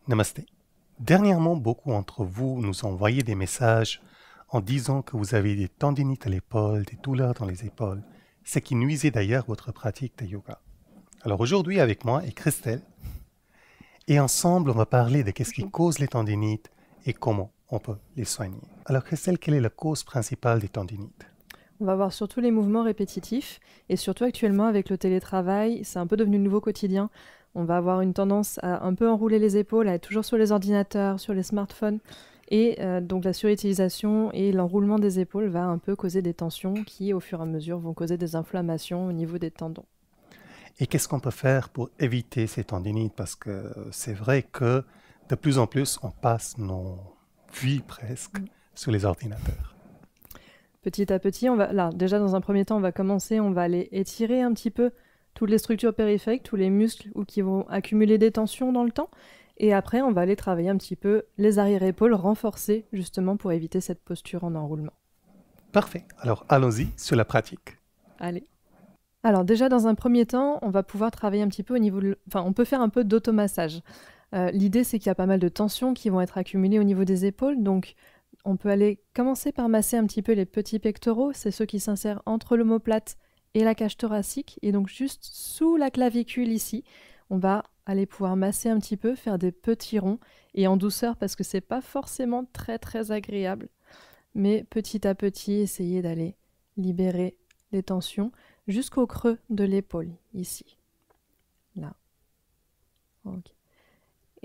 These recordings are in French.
Namasté. Dernièrement, beaucoup d'entre vous nous ont envoyé des messages en disant que vous avez des tendinites à l'épaule, des douleurs dans les épaules, ce qui nuisait d'ailleurs à votre pratique de yoga. Alors aujourd'hui, avec moi est Christelle, et ensemble, on va parler de qu'est-ce qui Bonjour. cause les tendinites et comment on peut les soigner. Alors Christelle, quelle est la cause principale des tendinites? On va voir surtout les mouvements répétitifs et surtout actuellement avec le télétravail, c'est un peu devenu le nouveau quotidien. On va avoir une tendance à un peu enrouler les épaules, à être toujours sur les ordinateurs, sur les smartphones. Et donc la surutilisation et l'enroulement des épaules va un peu causer des tensions qui, au fur et à mesure, vont causer des inflammations au niveau des tendons. Et qu'est-ce qu'on peut faire pour éviter ces tendinites? Parce que c'est vrai que de plus en plus, on passe nos vies presque Mm. sur les ordinateurs. Petit à petit, déjà dans un premier temps, on va aller étirer un petit peu toutes les structures périphériques, tous les muscles ou qui vont accumuler des tensions dans le temps. Et après, on va aller travailler un petit peu les arrière-épaules, renforcer justement pour éviter cette posture en enroulement. Parfait. Alors allons-y sur la pratique. Allez. Alors déjà, dans un premier temps, on va pouvoir travailler un petit peu au niveau on peut faire un peu d'automassage. L'idée, c'est qu'il y a pas mal de tensions qui vont être accumulées au niveau des épaules, donc on peut aller commencer par masser un petit peu les petits pectoraux, c'est ceux qui s'insèrent entre l'omoplate et la cage thoracique, et donc juste sous la clavicule ici, on va aller pouvoir masser un petit peu, faire des petits ronds, et en douceur parce que c'est pas forcément très très agréable, mais petit à petit, essayer d'aller libérer les tensions jusqu'au creux de l'épaule, ici, là. Ok.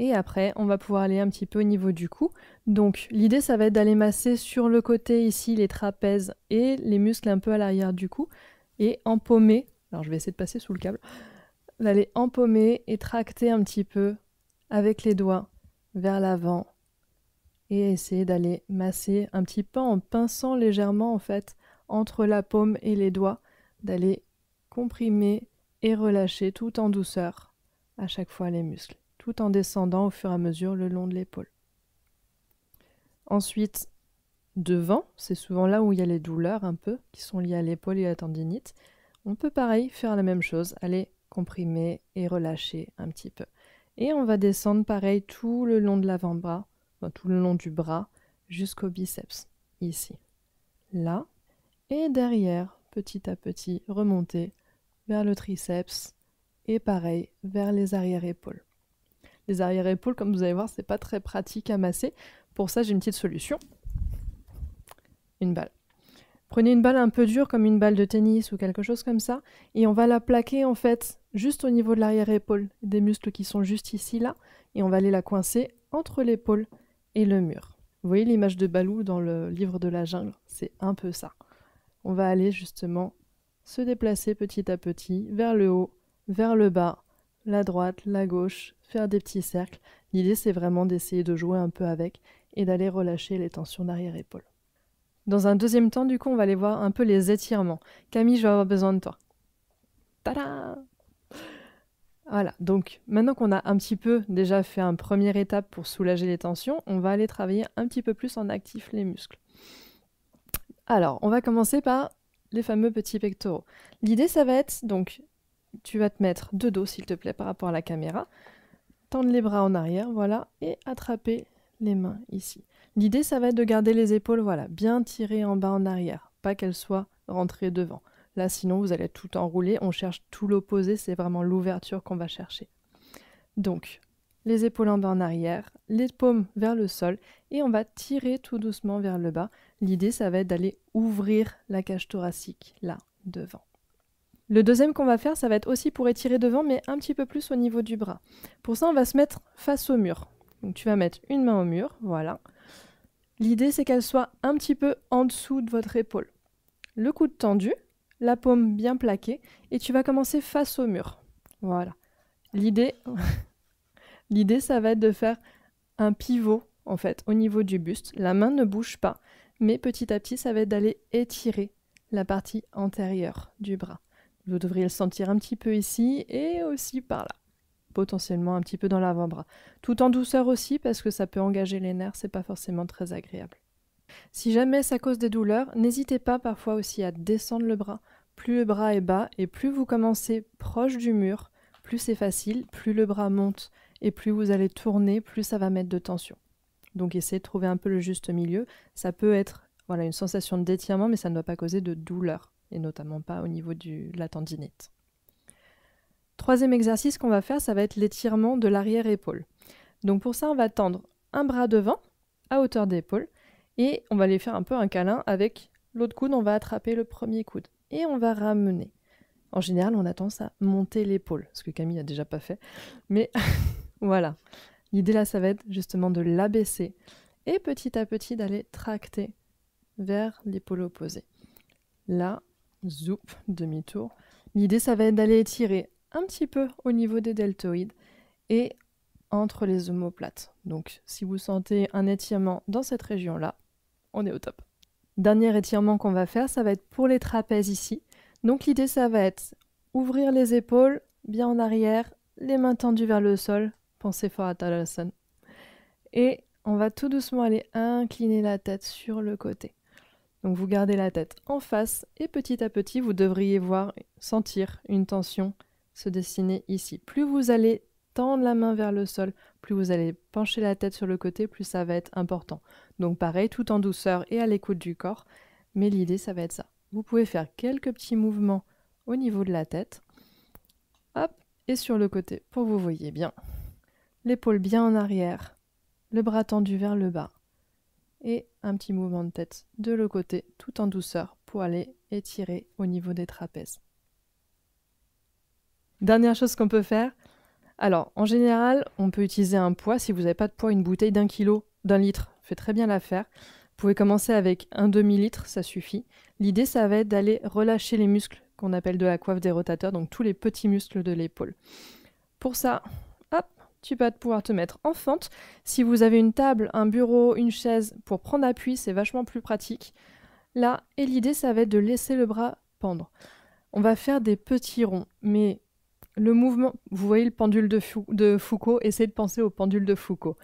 Et après, on va pouvoir aller un petit peu au niveau du cou. Donc l'idée, ça va être d'aller masser sur le côté ici les trapèzes et les muscles un peu à l'arrière du cou et empaumer. Alors je vais essayer de passer sous le câble. D'aller empaumer et tracter un petit peu avec les doigts vers l'avant et essayer d'aller masser un petit peu en pinçant légèrement en fait entre la paume et les doigts, d'aller comprimer et relâcher tout en douceur à chaque fois les muscles, tout en descendant au fur et à mesure le long de l'épaule. Ensuite, devant, c'est souvent là où il y a les douleurs un peu, qui sont liées à l'épaule et à la tendinite. On peut pareil faire la même chose, aller comprimer et relâcher un petit peu. Et on va descendre pareil tout le long de l'avant-bras, tout le long du bras, jusqu'au biceps, ici, là, et derrière, petit à petit, remonter vers le triceps, et pareil, vers les arrière-épaules. Les arrière-épaules, comme vous allez voir, c'est pas très pratique à masser. Pour ça, j'ai une petite solution. Une balle. Prenez une balle un peu dure, comme une balle de tennis ou quelque chose comme ça, et on va la plaquer en fait juste au niveau de l'arrière-épaule, des muscles qui sont juste ici, là, et on va aller la coincer entre l'épaule et le mur. Vous voyez l'image de Balou dans le livre de la jungle? C'est un peu ça. On va aller justement se déplacer petit à petit vers le haut, vers le bas, la droite, la gauche, faire des petits cercles. L'idée, c'est vraiment d'essayer de jouer un peu avec et d'aller relâcher les tensions d'arrière-épaule. Dans un deuxième temps, du coup, on va aller voir un peu les étirements. Camille, je vais avoir besoin de toi. Tada! Voilà, donc maintenant qu'on a un petit peu déjà fait une première étape pour soulager les tensions, on va aller travailler un petit peu plus en actif les muscles. Alors, on va commencer par les fameux petits pectoraux. L'idée, ça va être, donc, tu vas te mettre de dos, s'il te plaît, par rapport à la caméra, tendre les bras en arrière, voilà, et attraper les mains ici. L'idée, ça va être de garder les épaules, voilà, bien tirées en bas en arrière, pas qu'elles soient rentrées devant. Là, sinon, vous allez tout enrouler. On cherche tout l'opposé, c'est vraiment l'ouverture qu'on va chercher. Donc, les épaules en bas en arrière, les paumes vers le sol, et on va tirer tout doucement vers le bas. L'idée, ça va être d'aller ouvrir la cage thoracique, là, devant. Le deuxième qu'on va faire, ça va être aussi pour étirer devant, mais un petit peu plus au niveau du bras. Pour ça, on va se mettre face au mur. Donc tu vas mettre une main au mur, voilà. L'idée, c'est qu'elle soit un petit peu en dessous de votre épaule. Le coude tendu, la paume bien plaquée, et tu vas commencer face au mur. Voilà. L'idée, ça va être de faire un pivot, en fait, au niveau du buste. La main ne bouge pas, mais petit à petit, ça va être d'aller étirer la partie antérieure du bras. Vous devriez le sentir un petit peu ici et aussi par là. Potentiellement un petit peu dans l'avant-bras. Tout en douceur aussi parce que ça peut engager les nerfs, c'est pas forcément très agréable. Si jamais ça cause des douleurs, n'hésitez pas parfois aussi à descendre le bras. Plus le bras est bas et plus vous commencez proche du mur, plus c'est facile, plus le bras monte et plus vous allez tourner, plus ça va mettre de tension. Donc essayez de trouver un peu le juste milieu. Ça peut être voilà, une sensation d'étirement, mais ça ne doit pas causer de douleur, et notamment pas au niveau de la tendinite. Troisième exercice qu'on va faire, ça va être l'étirement de l'arrière-épaule. Donc pour ça, on va tendre un bras devant, à hauteur d'épaule, et on va aller faire un peu un câlin avec l'autre coude, on va attraper le premier coude, et on va ramener. En général, on a tendance à monter l'épaule, ce que Camille n'a déjà pas fait, mais voilà. L'idée là, ça va être justement de l'abaisser, et petit à petit d'aller tracter vers l'épaule opposée. Là, zoup, demi-tour. L'idée, ça va être d'aller étirer un petit peu au niveau des deltoïdes et entre les omoplates. Donc, si vous sentez un étirement dans cette région-là, on est au top. Dernier étirement qu'on va faire, ça va être pour les trapèzes ici. Donc, l'idée, ça va être ouvrir les épaules, bien en arrière, les mains tendues vers le sol. Pensez fort à Tadasana. Et on va tout doucement aller incliner la tête sur le côté. Donc vous gardez la tête en face et petit à petit, vous devriez sentir une tension se dessiner ici. Plus vous allez tendre la main vers le sol, plus vous allez pencher la tête sur le côté, plus ça va être important. Donc pareil, tout en douceur et à l'écoute du corps, mais l'idée, ça va être ça. Vous pouvez faire quelques petits mouvements au niveau de la tête. Hop, et sur le côté, pour que vous voyez bien. L'épaule bien en arrière, le bras tendu vers le bas. Et un petit mouvement de tête de l'autre côté, tout en douceur, pour aller étirer au niveau des trapèzes. Dernière chose qu'on peut faire, alors en général, on peut utiliser un poids. Si vous n'avez pas de poids, une bouteille d'1 kg, d'1 litre, fait très bien l'affaire. Vous pouvez commencer avec un demi-litre, ça suffit. L'idée, ça va être d'aller relâcher les muscles qu'on appelle de la coiffe des rotateurs, donc tous les petits muscles de l'épaule. Pour ça, hop, tu vas pouvoir te mettre en fente. Si vous avez une table, un bureau, une chaise, pour prendre appui, c'est vachement plus pratique. Là, et l'idée, ça va être de laisser le bras pendre. On va faire des petits ronds, mais le mouvement, vous voyez le pendule de Foucault, essayez de penser au pendule de Foucault.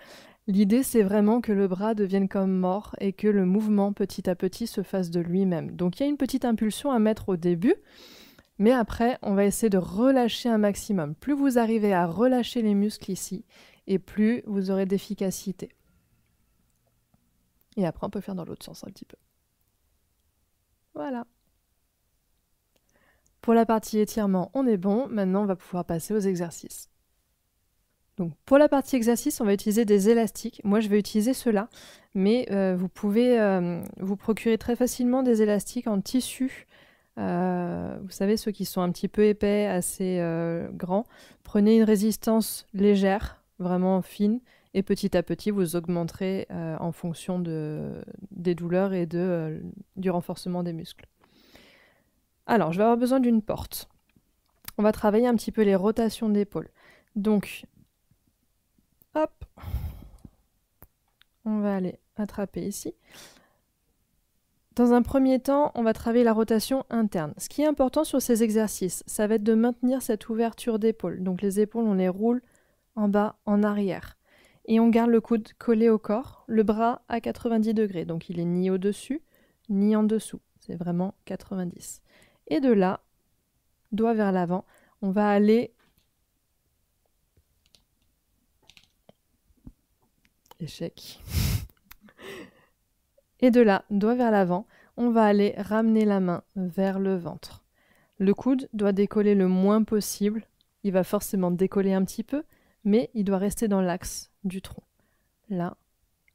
L'idée, c'est vraiment que le bras devienne comme mort et que le mouvement, petit à petit, se fasse de lui-même. Donc, il y a une petite impulsion à mettre au début, mais après, on va essayer de relâcher un maximum. Plus vous arrivez à relâcher les muscles ici, et plus vous aurez d'efficacité. Et après, on peut faire dans l'autre sens un petit peu. Voilà. Pour la partie étirement, on est bon. Maintenant, on va pouvoir passer aux exercices. Donc, pour la partie exercice, on va utiliser des élastiques. Moi, je vais utiliser ceux-là, mais vous pouvez vous procurer très facilement des élastiques en tissu. Vous savez, ceux qui sont un petit peu épais, assez grands. Prenez une résistance légère, vraiment fine, et petit à petit, vous augmenterez en fonction des douleurs et du renforcement des muscles. Alors, je vais avoir besoin d'une porte. On va travailler un petit peu les rotations d'épaule. Donc, hop, on va aller attraper ici. Dans un premier temps, on va travailler la rotation interne. Ce qui est important sur ces exercices, ça va être de maintenir cette ouverture d'épaule. Donc les épaules, on les roule en bas, en arrière. Et on garde le coude collé au corps, le bras à 90 degrés. Donc il est ni au-dessus, ni en dessous. C'est vraiment 90. Et de là, doigt vers l'avant, on va aller... Échec. Et de là, doigt vers l'avant, on va aller ramener la main vers le ventre. Le coude doit décoller le moins possible. Il va forcément décoller un petit peu, mais il doit rester dans l'axe du tronc. Là.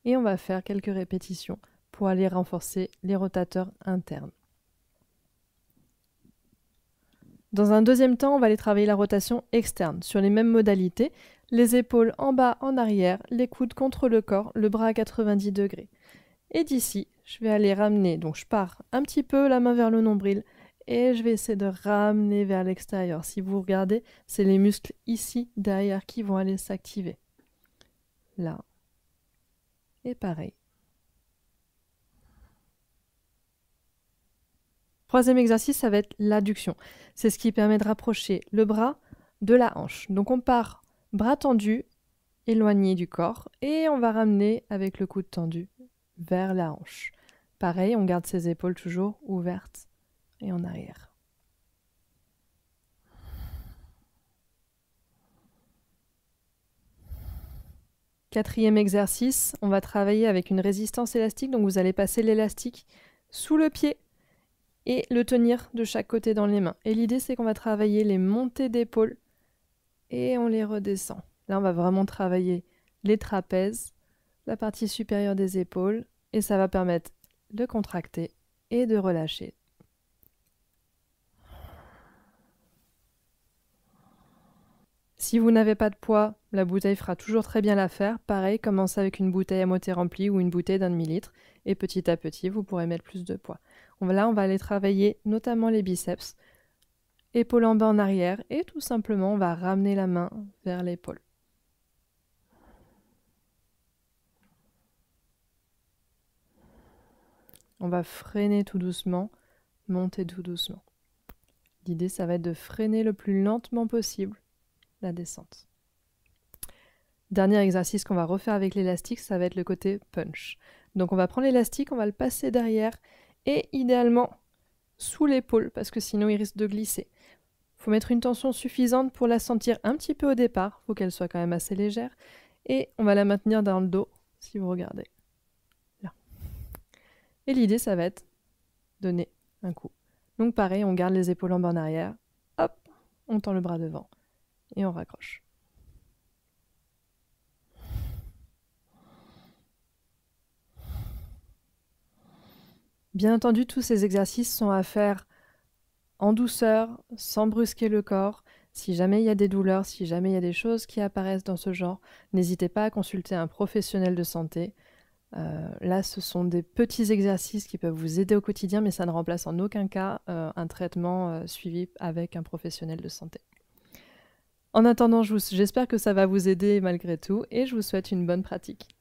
Et on va faire quelques répétitions pour aller renforcer les rotateurs internes. Dans un deuxième temps, on va aller travailler la rotation externe sur les mêmes modalités. Les épaules en bas, en arrière, les coudes contre le corps, le bras à 90 degrés. Et d'ici, je vais aller ramener, donc je pars un petit peu la main vers le nombril et je vais essayer de ramener vers l'extérieur. Si vous regardez, c'est les muscles ici, derrière, qui vont aller s'activer. Là. Et pareil. Troisième exercice, ça va être l'adduction. C'est ce qui permet de rapprocher le bras de la hanche. Donc on part bras tendu, éloigné du corps, et on va ramener avec le coude tendu vers la hanche. Pareil, on garde ses épaules toujours ouvertes et en arrière. 4e exercice, on va travailler avec une résistance élastique. Donc vous allez passer l'élastique sous le pied et le tenir de chaque côté dans les mains. Et l'idée, c'est qu'on va travailler les montées d'épaule et on les redescend. Là, on va vraiment travailler les trapèzes, la partie supérieure des épaules, et ça va permettre de contracter et de relâcher. Si vous n'avez pas de poids, la bouteille fera toujours très bien l'affaire. Pareil, commencez avec une bouteille à moitié remplie ou une bouteille d'1 demi-litre, et petit à petit, vous pourrez mettre plus de poids. Là, on va aller travailler notamment les biceps, épaule en bas en arrière, et tout simplement, on va ramener la main vers l'épaule. On va freiner tout doucement, monter tout doucement. L'idée, ça va être de freiner le plus lentement possible la descente. Dernier exercice qu'on va refaire avec l'élastique, ça va être le côté punch. Donc on va prendre l'élastique, on va le passer derrière et idéalement sous l'épaule parce que sinon il risque de glisser. Il faut mettre une tension suffisante pour la sentir un petit peu au départ, il faut qu'elle soit quand même assez légère et on va la maintenir dans le dos si vous regardez. Là. Et l'idée, ça va être de donner un coup. Donc pareil, on garde les épaules en bas en arrière, hop, on tend le bras devant et on raccroche. Bien entendu, tous ces exercices sont à faire en douceur, sans brusquer le corps. Si jamais il y a des douleurs, si jamais il y a des choses qui apparaissent dans ce genre, n'hésitez pas à consulter un professionnel de santé. Là, ce sont des petits exercices qui peuvent vous aider au quotidien, mais ça ne remplace en aucun cas un traitement suivi avec un professionnel de santé. En attendant, j'espère que ça va vous aider malgré tout et je vous souhaite une bonne pratique.